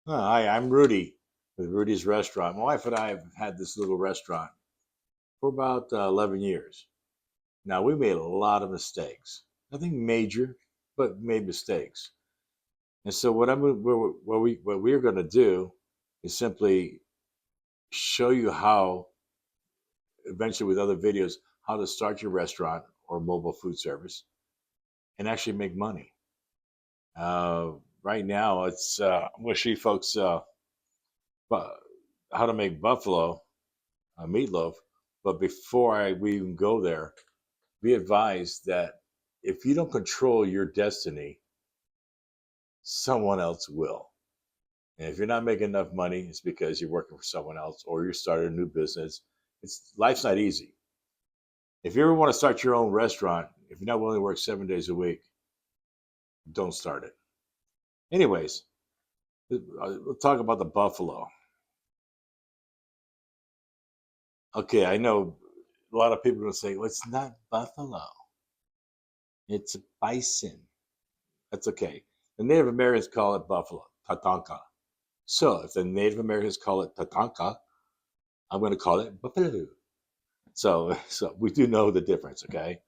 Hi, I'm Rudy with Rudy's Restaurant. My wife and I have had this little restaurant for about 11 years. Now, we made a lot of mistakes. Nothing major, but made mistakes. And so, what we're going to do is simply show you how, eventually with other videos, how to start your restaurant or mobile food service and actually make money. Uh, right now, I'm going to show you folks bu- how to make buffalo meatloaf. But we even go there, be advised that if you don't control your destiny, someone else will. And if you're not making enough money, it's because you're working for someone else or you're starting a new business. Life's not easy. If you ever want to start your own restaurant, if you're not willing to work 7 days a week, don't start it. Anyways, we'll talk about the buffalo. Okay, I know a lot of people are going to say, well, it's not buffalo, it's bison. That's okay. The Native Americans call it buffalo, tatanka. So if the Native Americans call it tatanka, I'm going to call it buffalo. So we do know the difference, okay?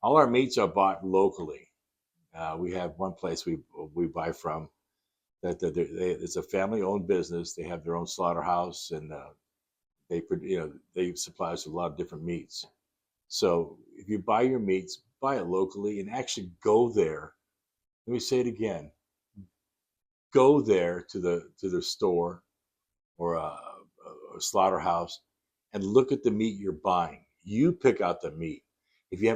All our meats are bought locally. We have one place we buy from it's a family-owned business. They have their own slaughterhouse, and they supply us with a lot of different meats. So if you buy your meats, buy it locally and actually go there. Let me say it again: go there to the store or a slaughterhouse and look at the meat you're buying. You pick out the meat. If you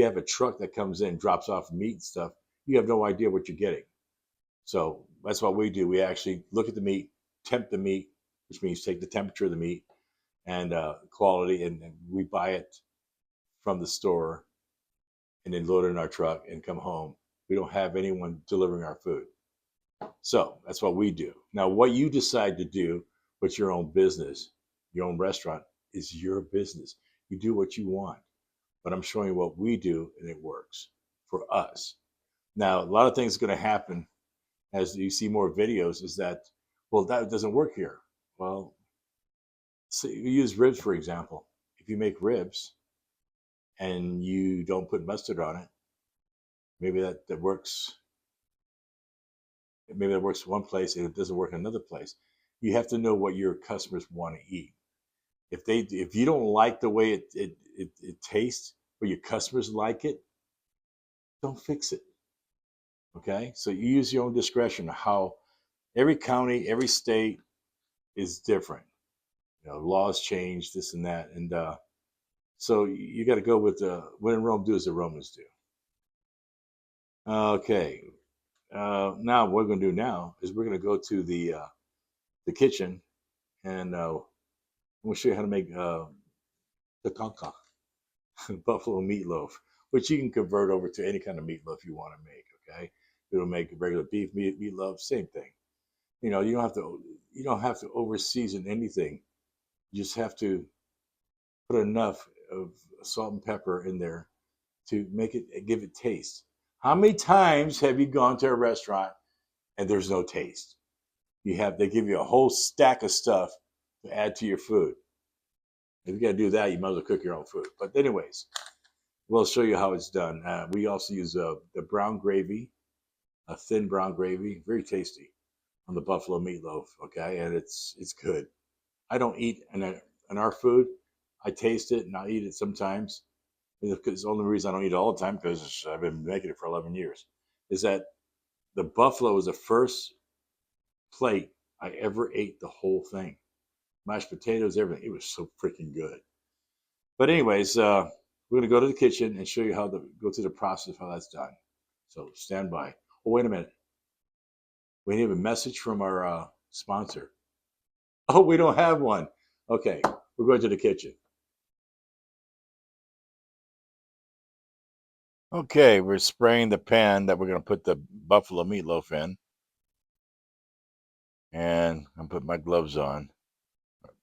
have a truck that comes in, drops off meat and stuff, you have no idea what you're getting. So that's what we do. We actually look at the meat, temp the meat, which means take the temperature of the meat and quality, and we buy it from the store and then load it in our truck and come home. We don't have anyone delivering our food. So that's what we do. Now, what you decide to do with your own business, your own restaurant, is your business. You do what you want. But I'm showing you what we do, and it works for us. Now, a lot of things are going to happen as you see more videos is that, well, that doesn't work here. Well, so you use ribs, for example. If you make ribs and you don't put mustard on it, maybe that works. Maybe that works one place and it doesn't work another place. You have to know what your customers want to eat. If you don't like the way it tastes, but your customers like it, don't fix it. Okay, so you use your own discretion. How every county, every state is different. Laws change, this and that, and so you got to go with when in Rome, do as the Romans do. Okay, now what we're going to do now is we're going to go to the kitchen and we'll show you how to make the tonka buffalo meatloaf, which you can convert over to any kind of meatloaf you want to make. Okay, it'll make regular beef meatloaf, same thing. You don't have to over season anything. You just have to put enough of salt and pepper in there to make it give it taste. How many times have you gone to a restaurant and there's no taste? They give you a whole stack of stuff to add to your food. If you got to do that, you might as well cook your own food. But anyways, we'll show you how it's done. We also use the brown gravy, a thin brown gravy, very tasty on the buffalo meatloaf. Okay, and it's good. I don't eat in our food. I taste it and I eat it sometimes. It's the only reason I don't eat it all the time because I've been making it for 11 years. Is that the buffalo was the first plate I ever ate the whole thing, mashed potatoes, everything. It was so freaking good. But anyways, we're gonna go to the kitchen and show you how to go through the process of how that's done. So stand by. Oh, wait a minute. We have a message from our sponsor. Oh, we don't have one. Okay, we're going to the kitchen. Okay, we're spraying the pan that we're going to put the buffalo meatloaf in. And I'm putting my gloves on.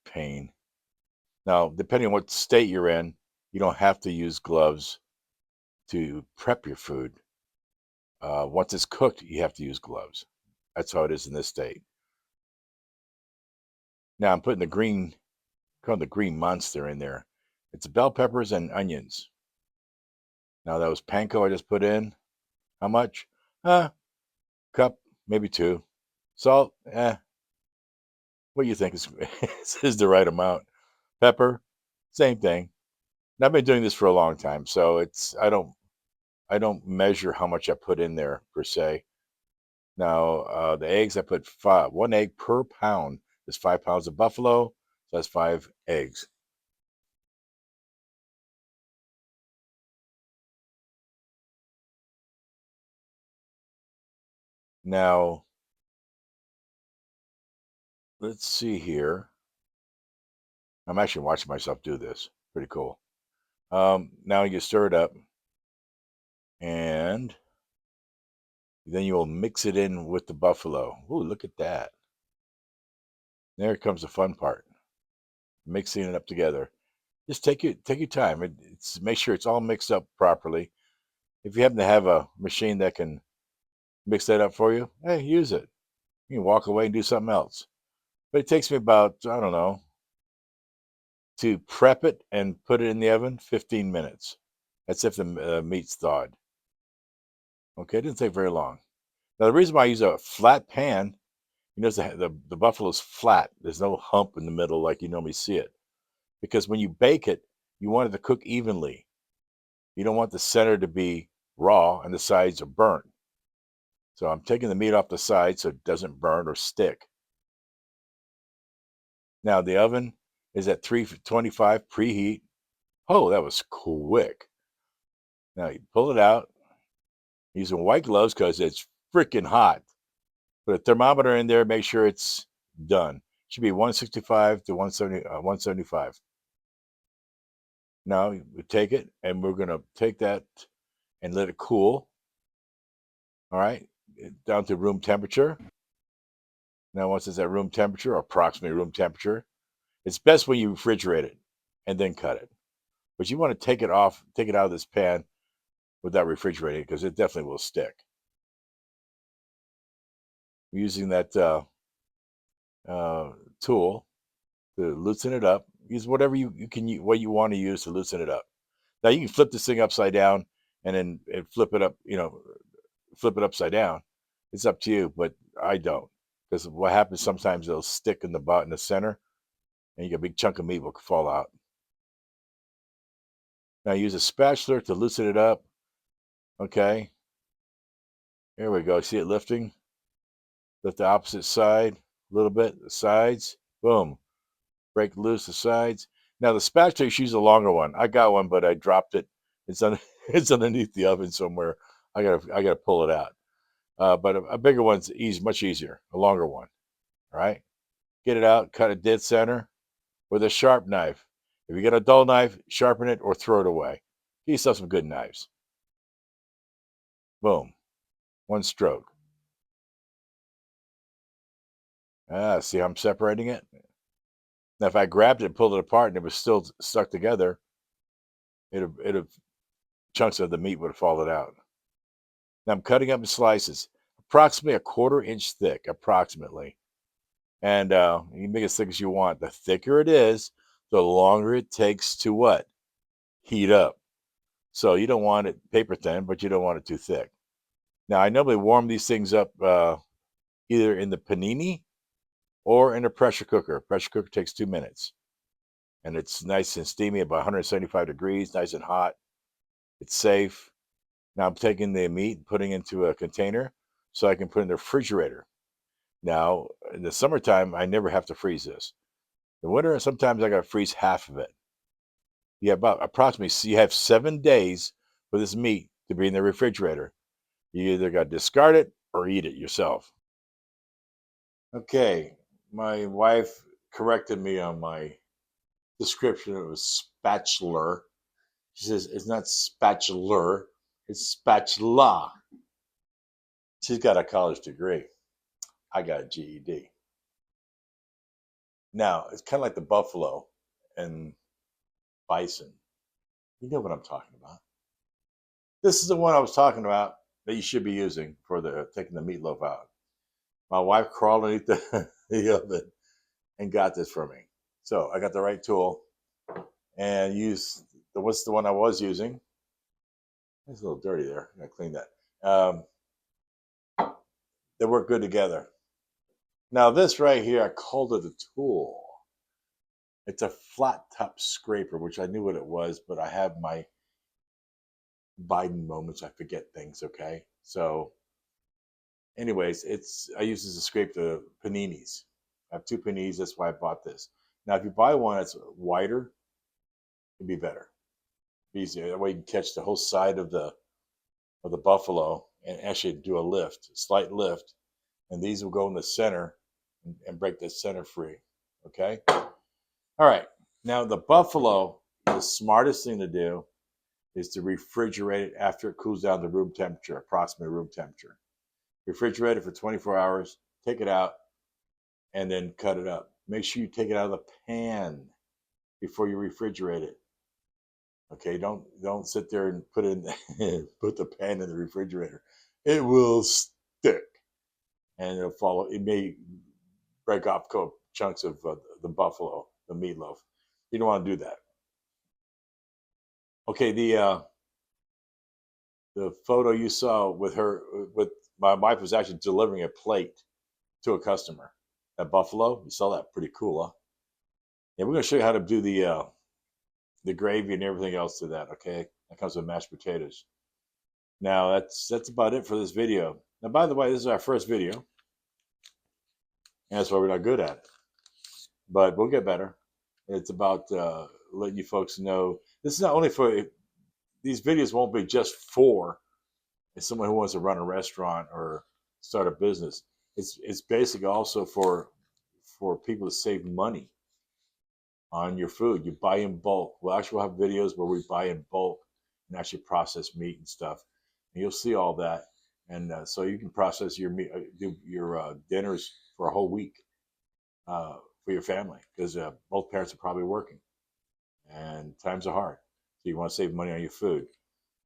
Pain. Now, depending on what state you're in, you don't have to use gloves to prep your food. Once it's cooked, you have to use gloves. That's how it is in this state. Now I'm putting the green, called the green monster in there. It's bell peppers and onions. Now that was panko I just put in. How much? Cup, maybe two. Salt, what do you think is the right amount? Pepper, same thing. And I've been doing this for a long time, so I don't measure how much I put in there per se. Now the eggs I put one egg per pound. There's 5 pounds of buffalo, so that's 5 eggs. Now let's see here. I'm actually watching myself do this. Pretty cool. Now you stir it up, and then you'll mix it in with the buffalo. Ooh, look at that! There comes the fun part: mixing it up together. Just take your time. It's make sure it's all mixed up properly. If you happen to have a machine that can mix that up for you, hey, use it. You can walk away and do something else. But it takes me about, I don't know, to prep it and put it in the oven, 15 minutes. That's if the meat's thawed. Okay, it didn't take very long. Now, the reason why I use a flat pan, you notice the buffalo's flat. There's no hump in the middle like you normally see it. Because when you bake it, you want it to cook evenly. You don't want the center to be raw and the sides are burnt. So I'm taking the meat off the side so it doesn't burn or stick. Now the oven is at 325 preheat. Oh, that was quick. Now you pull it out using white gloves because it's freaking hot. Put a thermometer in there, make sure it's done. Should be 165 to 175. Now we take it and we're going to take that and let it cool. All right, down to room temperature. Now, once it's at room temperature, or approximately room temperature, it's best when you refrigerate it and then cut it. But you want to take it out of this pan without refrigerating because it definitely will stick. Using that uh, tool to loosen it up. Use whatever what you want to use to loosen it up. Now you can flip this thing upside down and then flip it up. Flip it upside down. It's up to you, but I don't because what happens sometimes it'll stick in the center, and you get a big chunk of meat will fall out. Now use a spatula to loosen it up. Okay, here we go. See it lifting? Lift the opposite side a little bit, the sides. Boom. Break loose the sides. Now the spatula, you should use a longer one. I got one, but I dropped it. It's it's underneath the oven somewhere. I gotta pull it out. But a bigger one's much easier. A longer one. All right. Get it out. Cut it dead center with a sharp knife. If you get a dull knife, sharpen it or throw it away. Get yourself some good knives. Boom. One stroke. See how I'm separating it? Now, if I grabbed it and pulled it apart and it was still stuck together, it'd chunks of the meat would have fallen out. Now I'm cutting up in slices, approximately a quarter inch thick, approximately. And you can make it as thick as you want. The thicker it is, the longer it takes to what? Heat up. So you don't want it paper thin, but you don't want it too thick. Now I normally warm these things up either in the panini or in a pressure cooker. Pressure cooker takes 2 minutes. And it's nice and steamy at about 175 degrees, nice and hot. It's safe. Now I'm taking the meat and putting it into a container so I can put it in the refrigerator. Now, in the summertime, I never have to freeze this. In the winter, sometimes I got to freeze half of it. You have about approximately, so you have 7 days for this meat to be in the refrigerator. You either got to discard it or eat it yourself. Okay, my wife corrected me on my description. It was spatula. She says it's not spatula, it's spatula. She's got a college degree. I got a GED. Now, it's kind of like the buffalo and bison. You know what I'm talking about. This is the one I was talking about that you should be using for the taking the meatloaf out. My wife crawled underneath the oven and got this for me. So I got the right tool and used what's the one I was using. It's a little dirty there. I gotta clean that. They work good together. Now this right here, I called it a tool. It's a flat top scraper, which I knew what it was, but I have my Biden moments. I forget things. Okay, so anyways, I use this to scrape the paninis. I have two paninis. That's why I bought this. Now, if you buy one that's wider, it'd be better. Easier. That way you can catch the whole side of the buffalo and actually do a lift, a slight lift, and these will go in the center and break the center free. Okay. All right. Now the buffalo, the smartest thing to do is to refrigerate it after it cools down to room temperature, approximately room temperature. Refrigerate it for 24 hours, take it out, and then cut it up. Make sure you take it out of the pan before you refrigerate it. Okay, don't sit there and put put the pan in the refrigerator. It will stick, and it'll fall. It may break off chunks of the buffalo, the meatloaf. You don't want to do that. Okay, the photo you saw with my wife was actually delivering a plate to a customer. That buffalo, you saw that, pretty cool, huh? Yeah, we're gonna show you how to do the gravy and everything else to that. Okay, that comes with mashed potatoes. Now that's about it for this video. Now, by the way, this is our first video, and that's why we're not good at it. But we'll get better. It's about letting you folks know. This is not only for these videos won't be just for someone who wants to run a restaurant or start a business. It's basically also for people to save money on your food. You buy in bulk. We'll actually have videos where we buy in bulk and actually process meat and stuff. And you'll see all that. And so you can process your meat, do your dinners for a whole week for your family because both parents are probably working and times are hard. So you want to save money on your food.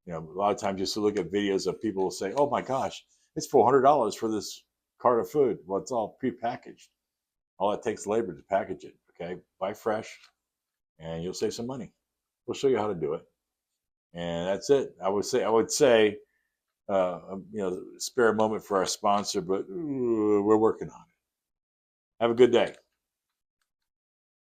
You know, a lot of times you still look at videos of people will say, "Oh my gosh, it's $400 for this cart of food." Well, it's all prepackaged. All it takes labor to package it. Okay, buy fresh, and you'll save some money. We'll show you how to do it, and that's it. I would say, spare a moment for our sponsor, but we're working on it. Have a good day.